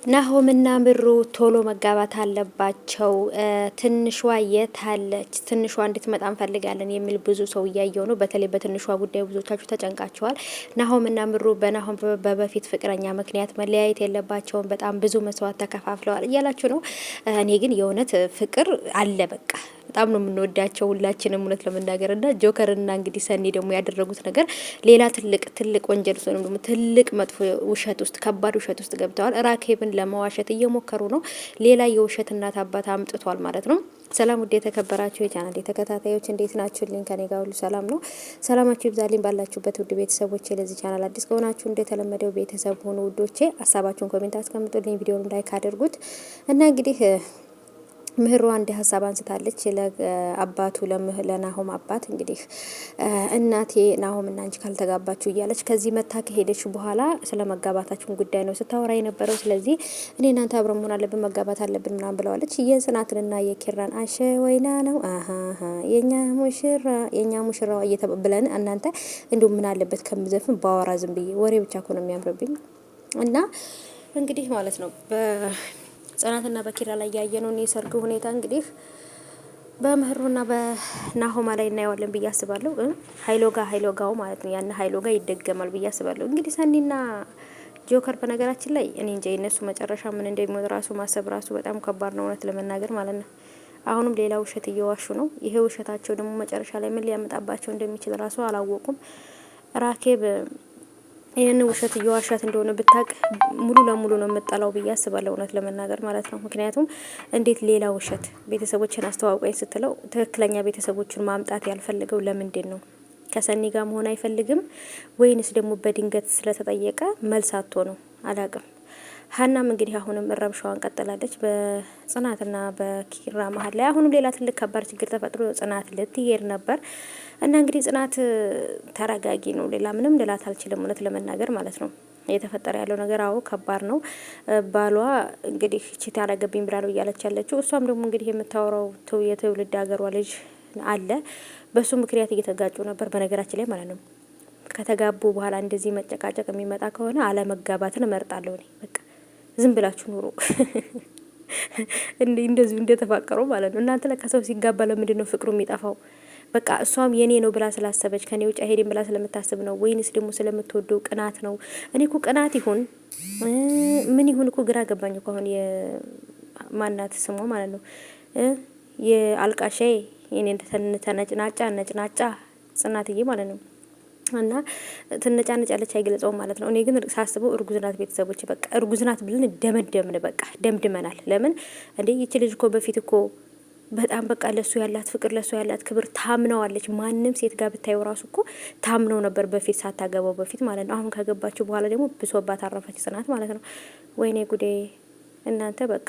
ናሆምና ምሩ ቶሎ መጋባት አለባቸው። ትንሿ የት አለች? ትንሿ እንድትመጣ እንፈልጋለን የሚል ብዙ ሰው እያየው ነው። በተለይ በትንሿ ጉዳይ ብዙዎቻችሁ ተጨንቃችኋል። ናሆምና ምሩ በናሆም በበፊት ፍቅረኛ ምክንያት መለያየት የለባቸውም፣ በጣም ብዙ መስዋዕት ተከፋፍለዋል እያላችሁ ነው። እኔ ግን የእውነት ፍቅር አለ በቃ በጣም ነው የምንወዳቸው ሁላችንም እውነት ለመናገር እና ጆከርና እንግዲህ ሰኒ ደግሞ ያደረጉት ነገር ሌላ ትልቅ ወንጀል ውስጥ ነው፣ ትልቅ መጥፎ ውሸት ውስጥ ከባድ ውሸት ውስጥ ገብተዋል። ራኬብን ለመዋሸት እየሞከሩ ነው። ሌላ የውሸት እናት አባት አምጥቷል ማለት ነው። ሰላም ውድ የተከበራችሁ የቻናል ተከታታዮች እንዴት ናችሁልኝ? ከኔ ጋር ሁሉ ሰላም ነው። ሰላማችሁ ይብዛልኝ ባላችሁበት ውድ ቤተሰቦቼ። ለዚህ ቻናል አዲስ ከሆናችሁ እንደተለመደው ቤተሰብ ሆኑ ውዶቼ። ሀሳባችሁን ኮሜንት አስቀምጡልኝ፣ ቪዲዮውን ላይክ አድርጉት እና እንግዲህ ምህሩ አንድ ሀሳብ አንስታለች ለአባቱ ለናሆም አባት እንግዲህ እናቴ ናሆም እና አንቺ ካልተጋባችሁ እያለች ከዚህ መታ ከሄደች በኋላ ስለ መጋባታችን ጉዳይ ነው ስታወራ የነበረው። ስለዚህ እኔ እናንተ አብረን መሆን አለብን መጋባት አለብን ምናምን ብለዋለች። የጽናትንና የኪራን አሸ ወይና ነው የኛ ሙሽራ እየተብለን እናንተ እንዲሁ ምን አለበት ከምዘፍን ባወራ ዝም ብዬ ወሬ ብቻ እኮ ነው የሚያምርብኝ እና እንግዲህ ማለት ነው ጽናትና በኪራ ላይ ያየነውን የሰርግ ሁኔታ እንግዲህ በምህሩና በናሆማ ላይ እናየዋለን ብዬ አስባለሁ። ሀይሎጋው ማለት ነው ያን ሀይሎጋ ይደገማል ብዬ አስባለሁ። እንግዲህ ሰኒና ጆከር በነገራችን ላይ እኔ እንጃ የነሱ መጨረሻ ምን እንደሚሆን ራሱ ማሰብ ራሱ በጣም ከባድ ነው እውነት ለመናገር ማለት ነው። አሁንም ሌላ ውሸት እየዋሹ ነው። ይሄ ውሸታቸው ደግሞ መጨረሻ ላይ ምን ሊያመጣባቸው እንደሚችል ራሱ አላወቁም። ራኬብ ይህን ውሸት እየዋሻት እንደሆነ ብታቅ ሙሉ ለሙሉ ነው የምጠላው ብዬ አስባለሁ እውነት ለመናገር ማለት ነው። ምክንያቱም እንዴት ሌላ ውሸት ቤተሰቦችን አስተዋውቀኝ ስትለው ትክክለኛ ቤተሰቦችን ማምጣት ያልፈልገው ለምንድን ነው? ከሰኒ ጋር መሆን አይፈልግም ወይንስ ደግሞ በድንገት ስለተጠየቀ መልስ አጥቶ ነው? አላቅም። ሀናም እንግዲህ አሁንም ረብሻዋን ቀጥላለች በጽናትና በኪራ መሀል ላይ። አሁንም ሌላ ትልቅ ከባድ ችግር ተፈጥሮ ጽናት ልትሄድ ነበር እና እንግዲህ ጽናት ተረጋጊ ነው፣ ሌላ ምንም ልላት አልችልም እውነት ለመናገር ማለት ነው። እየተፈጠረ ያለው ነገር አዎ ከባድ ነው። ባሏ እንግዲህ ቺት ያረገብኝ ብላ ነው እያለች ያለችው። እሷም ደግሞ እንግዲህ የምታወራው የትውልድ ሀገሯ ልጅ አለ፣ በሱ ምክንያት እየተጋጩ ነበር በነገራችን ላይ ማለት ነው። ከተጋቡ በኋላ እንደዚህ መጨቃጨቅ የሚመጣ ከሆነ አለመጋባትን እመርጣለሁ እኔ በቃ ዝም ብላችሁ ኑሩ እንደዚህ እንደተፋቀሩ ማለት ነው። እናንተ ለከሰው ሲጋባ ለምንድን ነው ፍቅሩ የሚጠፋው? በቃ እሷም የኔ ነው ብላ ስላሰበች ከኔ ውጭ ሄድን ብላ ስለምታስብ ነው ወይንስ ደግሞ ስለምትወደው ቅናት ነው? እኔ እኮ ቅናት ይሁን ምን ይሁን እኮ ግራ ገባኝ እኮ አሁን የማናት ስሟ ማለት ነው የአልቃሻ የኔ ነጭናጫ ጽናትዬ ማለት ነው እና ትነጫነጫለች አይገልጸውም ማለት ነው። እኔ ግን ሳስበው እርጉዝ ናት። ቤተሰቦች በቃ እርጉዝ ናት ብለን ደመደምን፣ በቃ ደምድመናል። ለምን እንዴ ይቺ ልጅ እኮ በፊት እኮ በጣም በቃ ለሱ ያላት ፍቅር ለሱ ያላት ክብር ታምነዋለች። ማንም ሴት ጋር ብታየው ራሱ እኮ ታምነው ነበር በፊት ሳታገባው በፊት ማለት ነው። አሁን ካገባችሁ በኋላ ደግሞ ብሶባት አረፈች ጽናት ማለት ነው። ወይኔ ጉዴ እናንተ በቃ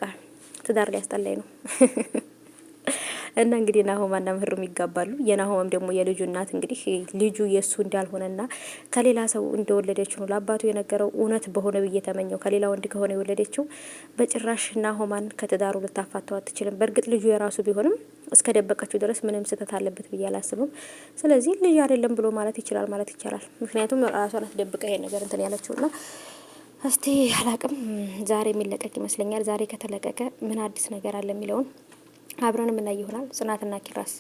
ትዳር ሊያስጠላኝ ነው። እና እንግዲህ ናሆማና ምህሩም ይጋባሉ። የናሆም ደግሞ የልጁ እናት እንግዲህ ልጁ የሱ እንዳልሆነና ከሌላ ሰው እንደወለደችው ነው ለአባቱ የነገረው። እውነት በሆነ ብዬ ተመኘው። ከሌላ ወንድ ከሆነ የወለደችው በጭራሽ ናሆማን ከትዳሩ ልታፋተው አትችልም። በእርግጥ ልጁ የራሱ ቢሆንም እስከ ደበቀችው ድረስ ምንም ስህተት አለበት ብዬ አላስብም። ስለዚህ ልጅ አይደለም ብሎ ማለት ይቻላል። ምክንያቱም ራሷን አስደብቃ ይሄ ነገር እንትን ያለችውና እስቲ አላቅም ዛሬ የሚለቀቅ ይመስለኛል። ዛሬ ከተለቀቀ ምን አዲስ ነገር አለ የሚለውን አብረን የምናይ ይሆናል። ጽናትና ኪራስ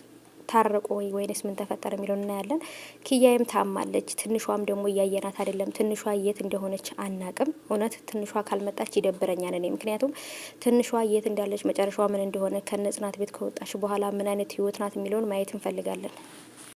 ታረቁ ወይንስ ምን ተፈጠረ የሚለውን እናያለን። ኪያይም ታማለች። ትንሿም ደግሞ እያየናት አይደለም። ትንሿ የት እንደሆነች አናቅም። እውነት ትንሿ ካልመጣች ይደብረኛል እኔ። ምክንያቱም ትንሿ የት እንዳለች መጨረሻዋ ምን እንደሆነ ከነ ጽናት ቤት ከወጣች በኋላ ምን አይነት ህይወት ናት የሚለውን ማየት እንፈልጋለን።